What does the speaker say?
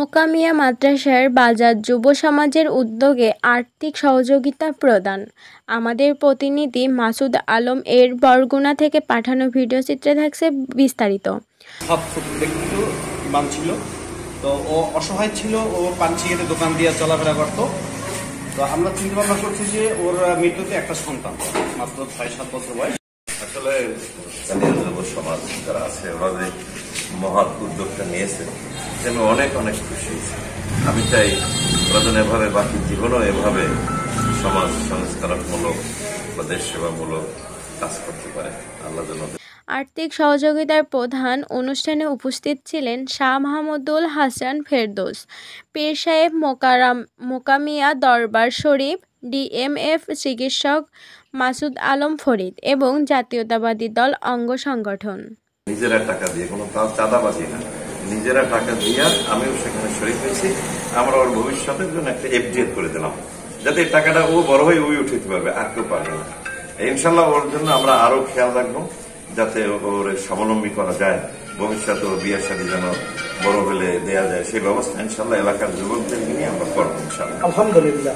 মোকামিয়া মাদ্রাসার বাজার যুব সমাজের উদ্যোগে আর্থিক সহযোগিতা প্রদান। আমাদের প্রতিনিধি মাসুদ আলম এর বরগুনা থেকে পাঠানো ভিডিওচিত্রে থাকছে বিস্তারিত। একটু ইমাম ছিল, তো ও অসহায় ছিল, ও পাঞ্চিয়েতে দোকান দিয়ে চলাফেরা করত। তো আমরা চিন্তা ভাবনা করছি যে ওর মৃত্যুতে একটা সন্তান মাত্র 6-7 বছর বয়স। আসলে স্থানীয় যুব সমাজ যারা আছে ওরা যে মহৎ উদ্যোগটা নিয়েছে আমি অনেক অনেক খুশি হয়েছি। আমি চাই ওরা যেন এভাবে বাকি জীবনও এভাবে সমাজ সংস্কারমূলক বা দেশ সেবামূলক কাজ করতে পারে। আল্লাহ যেন। আর্থিক সহযোগিতার প্রধান অনুষ্ঠানে উপস্থিত ছিলেন শাহ মাহমুদুল হাসান ফেরদৌস, পীর সাহেব মোকামিয়া দরবার শরীফ, ডিএমএফ চিকিৎসক মাসুদ আলম ফরিদ এবং জাতীয়তাবাদী দল অঙ্গ সংগঠন। নিজেরা টাকা দিয়ে কোনো চাঁদাবাজি না, নিজেরা টাকা দিয়ে আমিও সেখানে শরীর হয়েছি। আমরা ওর ভবিষ্যতের জন্য একটা এফডিএ করে দিলাম, যাতে এই টাকাটা ও বড় হয়ে ওই উঠাতে পারবে, আর কেউ পারবে না। ইনশাল্লাহ ওর জন্য আমরা আরো খেয়াল রাখবো, যাতে ওর স্বাবলম্বী করা যায়। ভবিষ্যতে ওর বিয়ের সাথে যেন বড় হলে দেওয়া যায়, সেই ব্যবস্থা ইনশাল্লাহ এলাকার যুবকদের নিয়ে আমরা করবো ইনশাল্লাহ। আলহামদুলিল্লাহ।